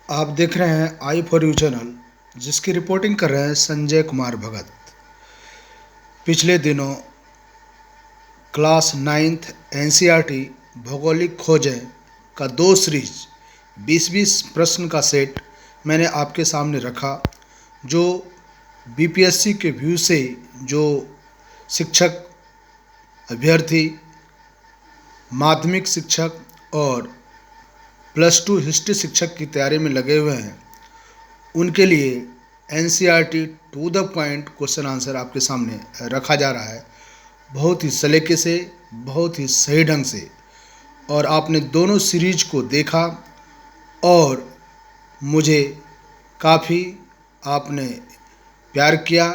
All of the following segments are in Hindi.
आप देख रहे हैं आई फॉर यू चैनल, जिसकी रिपोर्टिंग कर रहे हैं संजय कुमार भगत। पिछले दिनों क्लास नाइन्थ एनसीईआरटी भौगोलिक खोजें का दो सीरीज 20-20 प्रश्न का सेट मैंने आपके सामने रखा, जो बीपीएससी के व्यू से जो शिक्षक, अभ्यर्थी, माध्यमिक शिक्षक और +2 हिस्ट्री शिक्षक की तैयारी में लगे हुए हैं, उनके लिए NCERT to the point question answer आपके सामने रखा जा रहा है, बहुत ही सलीके से, बहुत ही सही ढंग से। और आपने दोनों सीरीज को देखा और मुझे काफ़ी आपने प्यार किया,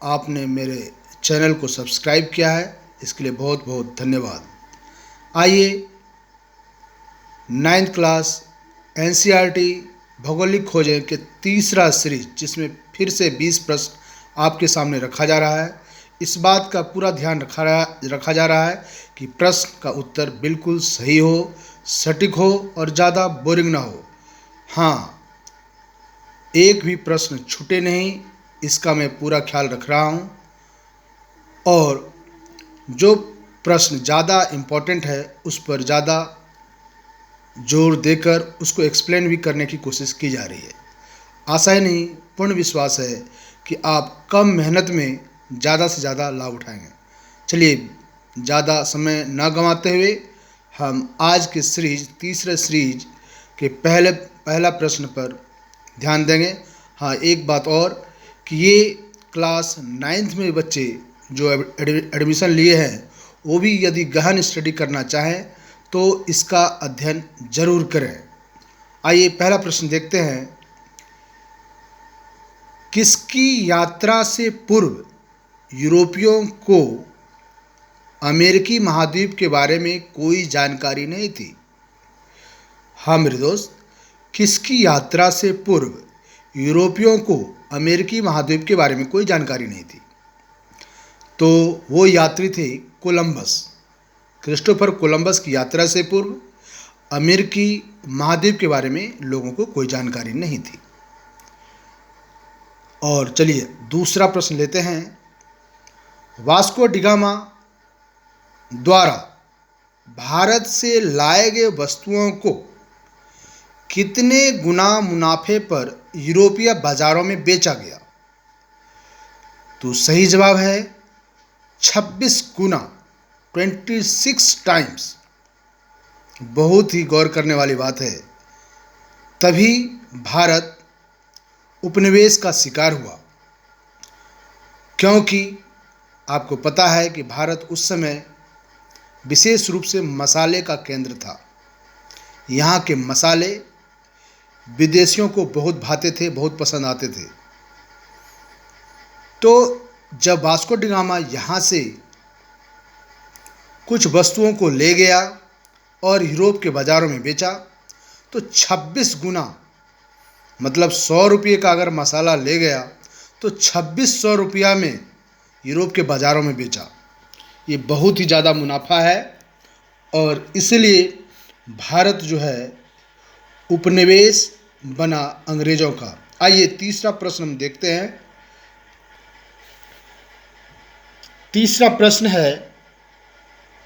आपने मेरे चैनल को सब्सक्राइब किया है, इसके लिए बहुत बहुत धन्यवाद। आइए नाइन्थ क्लास एनसीईआरटी भौगोलिक खोजें के तीसरा सीरीज, जिसमें फिर से 20 प्रश्न आपके सामने रखा जा रहा है, इस बात का पूरा ध्यान रखा जा रहा है कि प्रश्न का उत्तर बिल्कुल सही हो, सटीक हो और ज़्यादा बोरिंग ना हो। हाँ, एक भी प्रश्न छूटे नहीं, इसका मैं पूरा ख्याल रख रहा हूँ। और जो प्रश्न ज़्यादा इम्पोर्टेंट है उस पर ज़्यादा जोर देकर उसको एक्सप्लेन भी करने की कोशिश की जा रही है। आशा ही नहीं, पूर्ण विश्वास है कि आप कम मेहनत में ज़्यादा से ज़्यादा लाभ उठाएंगे। चलिए, ज़्यादा समय न गंवाते हुए हम आज के सीरीज, तीसरे सीरीज के पहला प्रश्न पर ध्यान देंगे। हाँ, एक बात और कि ये क्लास नाइन्थ में बच्चे जो एडमिशन लिए हैं, वो भी यदि गहन स्टडी करना चाहें तो इसका अध्ययन जरूर करें। आइए पहला प्रश्न देखते हैं। किसकी यात्रा से पूर्व यूरोपियों को अमेरिकी महाद्वीप के बारे में कोई जानकारी नहीं थी? हाँ मेरे दोस्त, किसकी यात्रा से पूर्व यूरोपियों को अमेरिकी महाद्वीप के बारे में कोई जानकारी नहीं थी? तो वो यात्री थे कोलंबस। क्रिस्टोफर कोलंबस की यात्रा से पूर्व अमेरिकी महाद्वीप के बारे में लोगों को कोई जानकारी नहीं थी। और चलिए दूसरा प्रश्न लेते हैं। वास्को डिगामा द्वारा भारत से लाए गए वस्तुओं को कितने गुना मुनाफे पर यूरोपीय बाजारों में बेचा गया? तो सही जवाब है 26 गुना, 26 टाइम्स। बहुत ही गौर करने वाली बात है। तभी भारत उपनिवेश का शिकार हुआ, क्योंकि आपको पता है कि भारत उस समय विशेष रूप से मसाले का केंद्र था। यहाँ के मसाले विदेशियों को बहुत भाते थे, बहुत पसंद आते थे। तो जब वास्को डिगामा यहाँ से कुछ वस्तुओं को ले गया और यूरोप के बाज़ारों में बेचा, तो 26 गुना, मतलब 100 रुपये का अगर मसाला ले गया तो 2600 रुपया में यूरोप के बाज़ारों में बेचा। ये बहुत ही ज़्यादा मुनाफा है और इसलिए भारत जो है उपनिवेश बना अंग्रेज़ों का। आइए तीसरा प्रश्न हम देखते हैं। तीसरा प्रश्न है,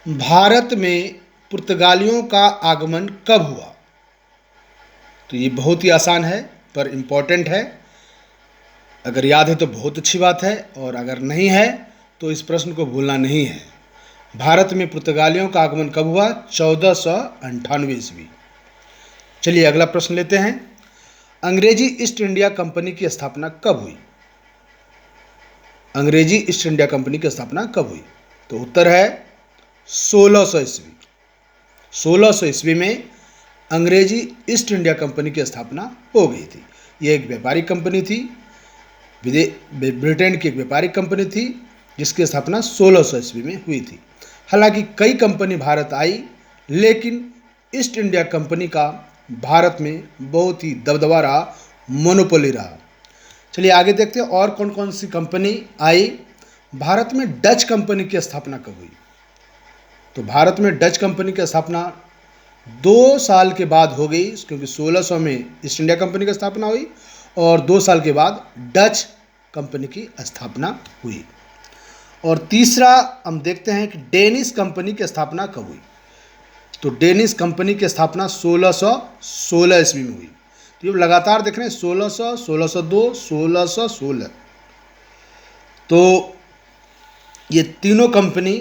भारत में पुर्तगालियों का आगमन कब हुआ? तो ये बहुत ही आसान है पर इम्पोर्टेंट है। अगर याद है तो बहुत अच्छी बात है, और अगर नहीं है तो इस प्रश्न को भूलना नहीं है। भारत में पुर्तगालियों का आगमन कब हुआ? 1498 ईस्वी। चलिए अगला प्रश्न लेते हैं। अंग्रेजी ईस्ट इंडिया कंपनी की स्थापना कब हुई? अंग्रेजी ईस्ट इंडिया कंपनी की स्थापना कब हुई? तो उत्तर है 1600 ईस्वी। 1600 ईस्वी में अंग्रेजी ईस्ट इंडिया कंपनी की स्थापना हो गई थी। ये एक व्यापारिक कंपनी थी, ब्रिटेन की एक व्यापारिक कंपनी थी, जिसकी स्थापना 1600 ईस्वी में हुई थी। हालांकि कई कंपनी भारत आई, लेकिन ईस्ट इंडिया कंपनी का भारत में बहुत ही दबदबा रहा, मोनोपोली रहा। चलिए आगे देखते हैं और कौन कौन सी कंपनी आई। भारत में डच कंपनी की स्थापना कब हुई? तो भारत में डच कंपनी की स्थापना 2 साल के बाद हो गई, क्योंकि 1600 में ईस्ट इंडिया कंपनी की स्थापना हुई और 2 साल के बाद डच कंपनी की स्थापना हुई। और तीसरा हम देखते हैं कि डेनिश कंपनी की स्थापना कब हुई। तो डेनिश कंपनी की स्थापना 1616 ईस्वी में हुई। तो ये लगातार देख रहे हैं 1600, 1602, 1616। तो ये तीनों कंपनी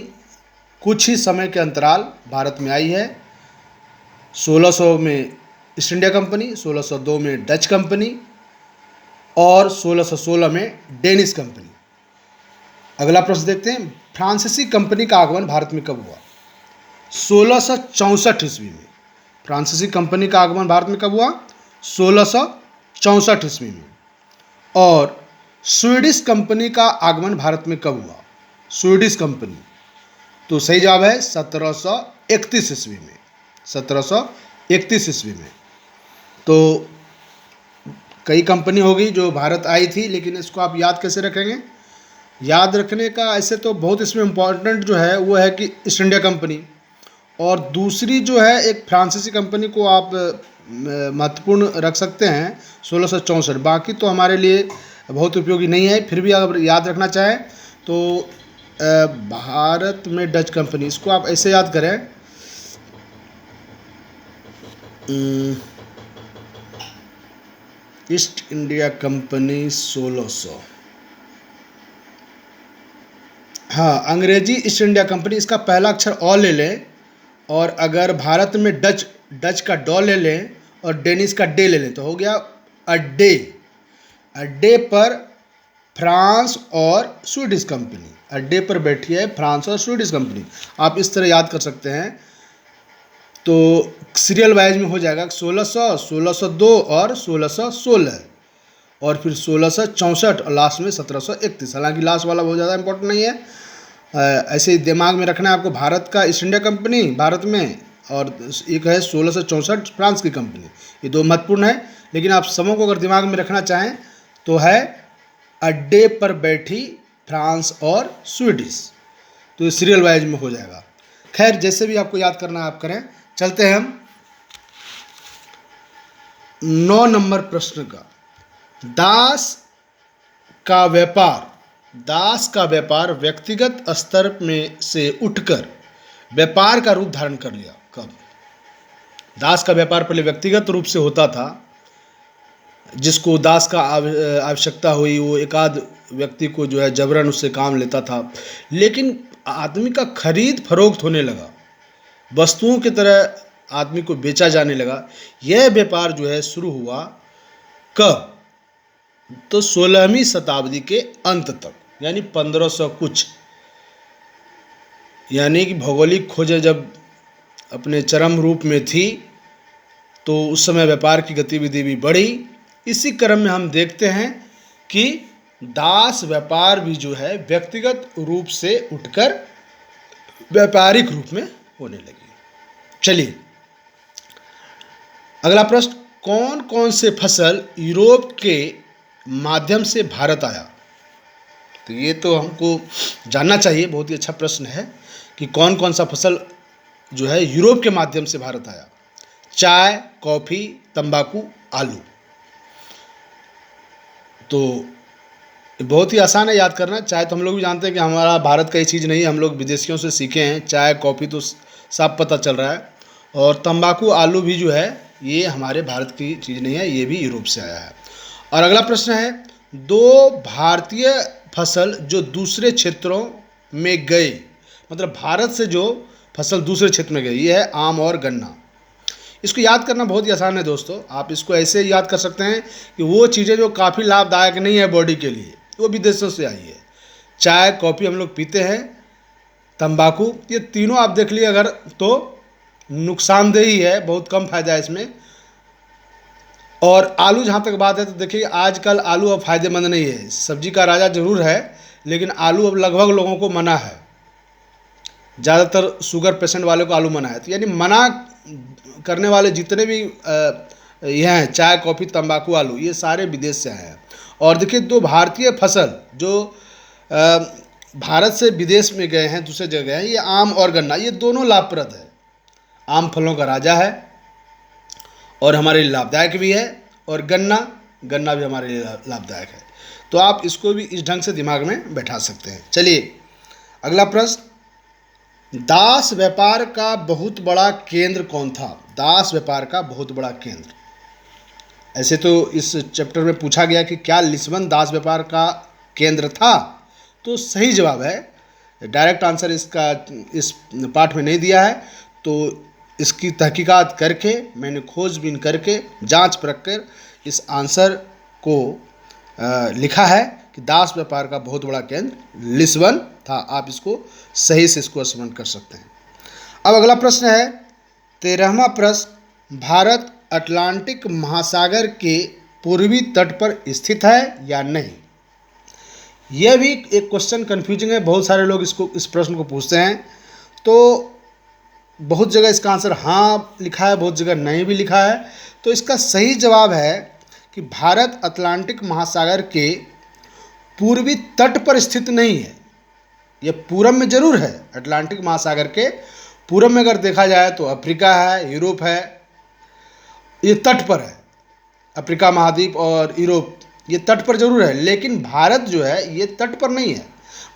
कुछ ही समय के अंतराल भारत में आई है। 1600 में ईस्ट इंडिया कंपनी, 1602 में डच कंपनी और 1616 में डेनिश कंपनी। अगला प्रश्न देखते हैं, फ्रांसीसी कंपनी का आगमन भारत में कब हुआ? 1664 ईस्वी में। फ्रांसीसी कंपनी का आगमन भारत में कब हुआ? 1664 ईस्वी में। और स्वीडिश कंपनी का आगमन भारत में कब हुआ? स्वीडिश कंपनी, तो सही जवाब है 1731 ईस्वी में। 1731 ईस्वी में। तो कई कंपनी होगी जो भारत आई थी, लेकिन इसको आप याद कैसे रखेंगे? याद रखने का ऐसे तो बहुत इसमें इम्पॉर्टेंट जो है वो है कि ईस्ट इंडिया कंपनी, और दूसरी जो है एक फ्रांसीसी कंपनी को आप महत्वपूर्ण रख सकते हैं 1664। बाकी तो हमारे लिए बहुत उपयोगी नहीं है। फिर भी अगर याद रखना चाहें तो भारत में डच कंपनी, इसको आप ऐसे याद करें, ईस्ट इंडिया कंपनी 1600। हाँ, अंग्रेजी ईस्ट इंडिया कंपनी, इसका पहला अक्षर ऑ ले लें, और अगर भारत में डच का डॉ ले लें और डेनिश का डे ले लें तो हो गया अड्डे। अड्डे पर फ्रांस और स्वीडिश कंपनी, अड्डे पर बैठी है फ्रांस और स्वीडिश कंपनी। आप इस तरह याद कर सकते हैं। तो सीरियल वाइज में हो जाएगा 1600, 1602 और 1616, और फिर 1664 और लास्ट में 1731। हालांकि लास्ट वाला बहुत ज़्यादा इंपॉर्टेंट नहीं है, ऐसे ही दिमाग में रखना है आपको। भारत का ईस्ट इंडिया कंपनी भारत में, और एक है 1664 फ्रांस की कंपनी, ये दो महत्वपूर्ण है। लेकिन आप समूह को अगर दिमाग में रखना चाहें तो है अड्डे पर बैठी फ्रांस और स्वीडिश। तो ये सीरियल वाइज में हो जाएगा। खैर, जैसे भी आपको याद करना है आप करें। चलते हैं हम 9 नंबर प्रश्न का। दास का व्यापार व्यक्तिगत स्तर में से उठकर व्यापार का रूप धारण कर लिया कब? दास का व्यापार पहले व्यक्तिगत रूप से होता था, जिसको दास का आवश्यकता हुई वो एक आध व्यक्ति को जो है जबरन उससे काम लेता था। लेकिन आदमी का खरीद फरोख्त होने लगा, वस्तुओं की तरह आदमी को बेचा जाने लगा। यह व्यापार जो है शुरू हुआ कब? तो 16वीं शताब्दी के अंत तक, यानी 1500 कुछ, यानी कि भौगोलिक खोजें जब अपने चरम रूप में थी तो उस समय व्यापार की गतिविधि भी बढ़ी। इसी क्रम में हम देखते हैं कि दास व्यापार भी जो है व्यक्तिगत रूप से उठकर व्यापारिक रूप में होने लगी। चलिए अगला प्रश्न, कौन कौन से फसल यूरोप के माध्यम से भारत आया? तो ये तो हमको जानना चाहिए, बहुत ही अच्छा प्रश्न है कि कौन कौन सा फसल जो है यूरोप के माध्यम से भारत आया। चाय, कॉफ़ी, तंबाकू, आलू। तो बहुत ही आसान है याद करना। चाय तो हम लोग भी जानते हैं कि हमारा भारत का ये चीज़ नहीं है, हम लोग विदेशियों से सीखे हैं। चाय कॉफ़ी तो साफ पता चल रहा है, और तंबाकू आलू भी जो है ये हमारे भारत की चीज़ नहीं है, ये भी यूरोप से आया है। और अगला प्रश्न है, 2 भारतीय फसल जो दूसरे क्षेत्रों में गए, मतलब भारत से जो फसल दूसरे क्षेत्र में गई, ये है आम और गन्ना। इसको याद करना बहुत ही आसान है दोस्तों। आप इसको ऐसे याद कर सकते हैं कि वो चीज़ें जो काफ़ी लाभदायक नहीं है बॉडी के लिए, वो विदेशों से आई है। चाय कॉफ़ी हम लोग पीते हैं, तंबाकू, ये तीनों आप देख लिए अगर तो नुकसानदेह ही है, बहुत कम फायदा है इसमें। और आलू जहाँ तक बात है तो देखिए आजकल आलू अब फ़ायदेमंद नहीं है, सब्जी का राजा जरूर है, लेकिन आलू अब लगभग लोगों को मना है। ज़्यादातर शुगर पेशेंट वाले को आलू मना है। तो यानी मना करने वाले जितने भी ये हैं, चाय कॉफ़ी तंबाकू आलू, ये सारे विदेश से आए हैं। और देखिए 2 भारतीय फसल जो भारत से विदेश में गए हैं, दूसरे जगह गए हैं, ये आम और गन्ना, ये दोनों लाभप्रद है। आम फलों का राजा है और हमारे लिए लाभदायक भी है। और गन्ना भी हमारे लिए लाभदायक है। तो आप इसको भी इस ढंग से दिमाग में बैठा सकते हैं। चलिए अगला प्रश्न, दास व्यापार का बहुत बड़ा केंद्र कौन था? दास व्यापार का बहुत बड़ा केंद्र, ऐसे तो इस चैप्टर में पूछा गया कि क्या लिस्बन दास व्यापार का केंद्र था? तो सही जवाब है, डायरेक्ट आंसर इसका इस पाठ में नहीं दिया है। तो इसकी तहकीकात करके, मैंने खोजबीन करके, जांच परख कर इस आंसर को लिखा है कि दास व्यापार का बहुत बड़ा केंद्र लिस्बन था। आप इसको सही से इसको स्मरण कर सकते हैं। अब अगला प्रश्न है 13वां प्रश्न, भारत अटलांटिक महासागर के पूर्वी तट पर स्थित है या नहीं? यह भी एक क्वेश्चन कन्फ्यूजिंग है। बहुत सारे लोग इस प्रश्न को पूछते हैं। तो बहुत जगह इसका आंसर हाँ लिखा है, बहुत जगह नहीं भी लिखा है। तो इसका सही जवाब है कि भारत अटलांटिक महासागर के पूर्वी तट पर स्थित नहीं है। यह पूरब में जरूर है। अटलांटिक महासागर के पूरब में अगर देखा जाए तो अफ्रीका है, यूरोप है, ये तट पर है। अफ्रीका महाद्वीप और यूरोप ये तट पर जरूर है, लेकिन भारत जो है ये तट पर नहीं है,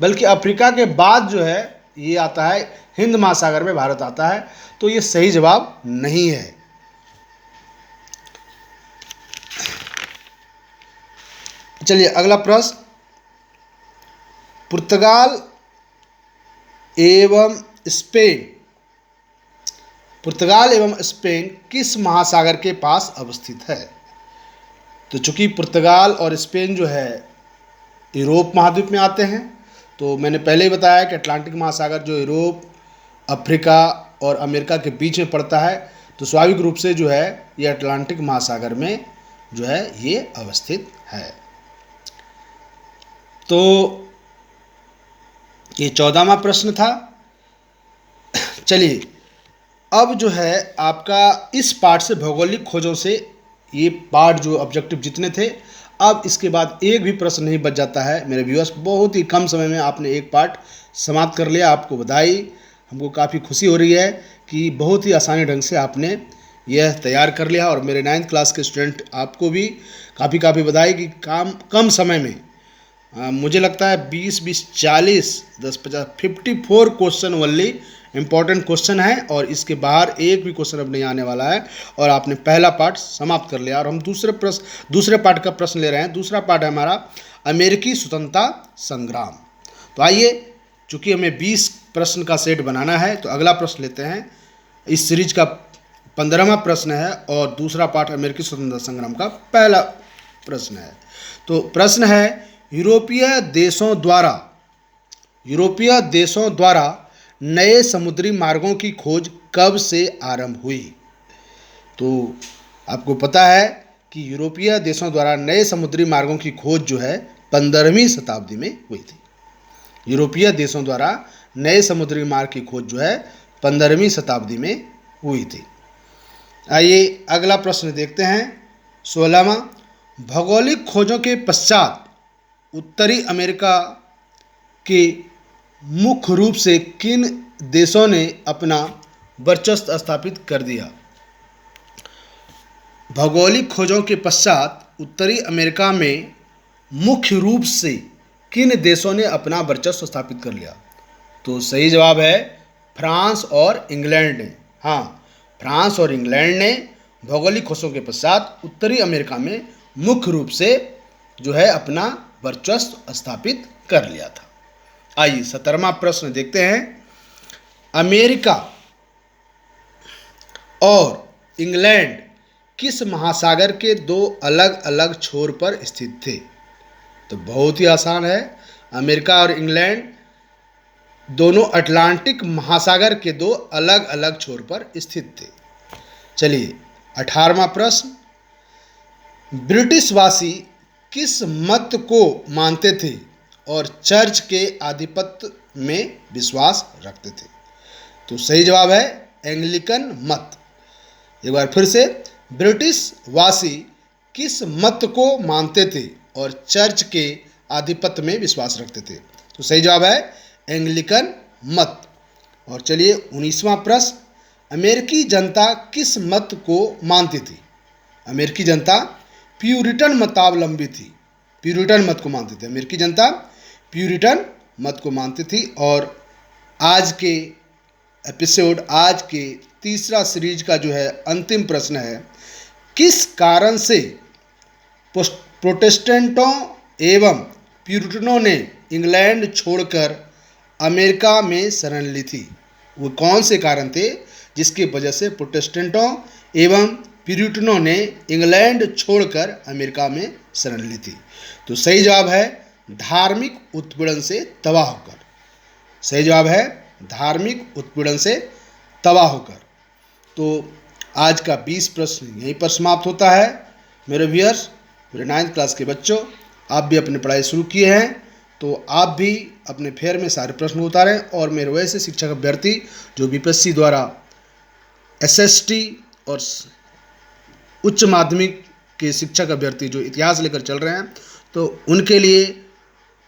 बल्कि अफ्रीका के बाद जो है ये आता है हिंद महासागर में भारत आता है। तो ये सही जवाब नहीं है। चलिए अगला प्रश्न, पुर्तगाल एवं स्पेन किस महासागर के पास अवस्थित है? तो चूंकि पुर्तगाल और स्पेन जो है यूरोप महाद्वीप में आते हैं, तो मैंने पहले ही बताया कि अटलांटिक महासागर जो यूरोप, अफ्रीका और अमेरिका के बीच में पड़ता है, तो स्वाभाविक रूप से जो है ये अटलांटिक महासागर में जो है ये अवस्थित है। तो ये 14वां प्रश्न था। चलिए अब जो है आपका इस पार्ट से भौगोलिक खोजों से ये पार्ट जो ऑब्जेक्टिव जितने थे, अब इसके बाद एक भी प्रश्न नहीं बच जाता है मेरे व्यूअर्स। बहुत ही कम समय में आपने एक पार्ट समाप्त कर लिया, आपको बधाई। हमको काफ़ी खुशी हो रही है कि बहुत ही आसानी ढंग से आपने यह तैयार कर लिया। और मेरे 9th क्लास के स्टूडेंट आपको भी काफ़ी बधाई कि कम समय में मुझे लगता है 20-20, 40, 10-50, 54 क्वेश्चन ओनली इम्पॉर्टेंट क्वेश्चन है, और इसके बाहर एक भी क्वेश्चन अब नहीं आने वाला है। और आपने पहला पार्ट समाप्त कर लिया। और हम दूसरे पार्ट का प्रश्न ले रहे हैं। दूसरा पार्ट है हमारा अमेरिकी स्वतंत्रता संग्राम। तो आइए, चूँकि हमें 20 प्रश्न का सेट बनाना है, तो अगला प्रश्न लेते हैं। इस सीरीज का 15वां प्रश्न है और दूसरा पार्ट अमेरिकी स्वतंत्रता संग्राम का पहला प्रश्न है। तो प्रश्न है, यूरोपीय देशों द्वारा नए समुद्री मार्गों की खोज कब से आरंभ हुई? तो आपको पता है कि यूरोपीय देशों द्वारा नए समुद्री मार्गों की खोज जो है 15वीं शताब्दी में हुई थी। यूरोपीय देशों द्वारा नए समुद्री मार्ग की खोज जो है 15वीं शताब्दी में हुई थी। आइए अगला प्रश्न देखते हैं। 16वां, भौगोलिक खोजों के पश्चात उत्तरी अमेरिका के मुख्य रूप से किन देशों ने अपना वर्चस्व स्थापित कर दिया? भौगोलिक खोजों के पश्चात उत्तरी अमेरिका में मुख्य रूप से किन देशों ने अपना वर्चस्व स्थापित कर लिया? तो सही जवाब है फ्रांस और इंग्लैंड ने। हाँ, फ्रांस और इंग्लैंड ने भौगोलिक खोजों के पश्चात उत्तरी अमेरिका में मुख्य रूप से जो है अपना वर्चस्व स्थापित कर लिया था। आइए 17वां प्रश्न देखते हैं। अमेरिका और इंग्लैंड किस महासागर के दो अलग अलग छोर पर स्थित थे? तो बहुत ही आसान है। अमेरिका और इंग्लैंड दोनों अटलांटिक महासागर के दो अलग अलग छोर पर स्थित थे। चलिए 18वां प्रश्न, ब्रिटिशवासी किस मत को मानते थे और चर्च के आधिपत्य में विश्वास रखते थे? तो सही जवाब है एंग्लिकन मत। एक बार फिर से, ब्रिटिशवासी किस मत को मानते थे और चर्च के आधिपत्य में विश्वास रखते थे? तो सही जवाब है एंग्लिकन मत। और चलिए 19वां प्रश्न, अमेरिकी जनता किस मत को मानती थी? अमेरिकी जनता प्यूरिटन मतावलंबी थी, प्यूरिटन मत को मानती थी। अमेरिकी जनता प्यूरिटन मत को मानती थी। और आज के एपिसोड, आज के तीसरा सीरीज का जो है अंतिम प्रश्न है, किस कारण से प्रोटेस्टेंटों एवं प्यूरिटनों ने इंग्लैंड छोड़कर अमेरिका में शरण ली थी? वो कौन से कारण थे जिसकी वजह से प्रोटेस्टेंटों एवं प्यूरिटनों ने इंग्लैंड छोड़कर अमेरिका में शरण ली थी? तो सही जवाब है धार्मिक उत्पीड़न से तबाह होकर। सही जवाब है धार्मिक उत्पीड़न से तबाह होकर। तो आज का 20 प्रश्न यहीं पर समाप्त होता है। मेरे व्यूअर्स, मेरे 9th क्लास के बच्चों, आप भी अपनी पढ़ाई शुरू किए हैं तो आप भी अपने फेयर में सारे प्रश्न उतारें। और मेरे वैसे शिक्षक अभ्यर्थी जो बीपीएससी द्वारा एसएसटी और उच्च माध्यमिक के शिक्षक अभ्यर्थी जो इतिहास लेकर चल रहे हैं, तो उनके लिए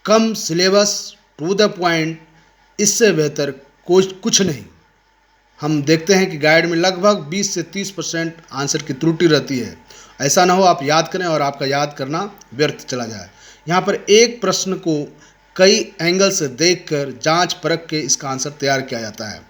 कम सिलेबस, टू द पॉइंट, इससे बेहतर कुछ नहीं। हम देखते हैं कि गाइड में लगभग 20 से 30% आंसर की त्रुटि रहती है। ऐसा ना हो आप याद करें और आपका याद करना व्यर्थ चला जाए। यहाँ पर एक प्रश्न को कई एंगल से देखकर जांच परख के इसका आंसर तैयार किया जाता है,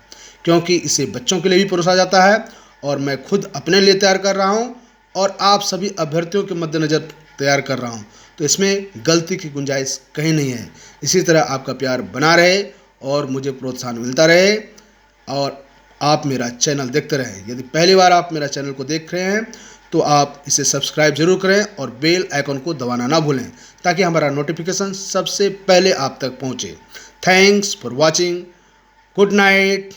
क्योंकि इसे बच्चों के लिए भी परोसा जाता है और मैं खुद अपने लिए तैयार कर रहा हूँ और आप सभी अभ्यर्थियों के मद्देनज़र तैयार कर रहा हूँ। तो इसमें गलती की गुंजाइश कहीं नहीं है। इसी तरह आपका प्यार बना रहे और मुझे प्रोत्साहन मिलता रहे और आप मेरा चैनल देखते रहें। यदि पहली बार आप मेरा चैनल को देख रहे हैं तो आप इसे सब्सक्राइब जरूर करें और बेल आइकन को दबाना ना भूलें, ताकि हमारा नोटिफिकेशन सबसे पहले आप तक पहुंचे। Thanks for watching. Good night.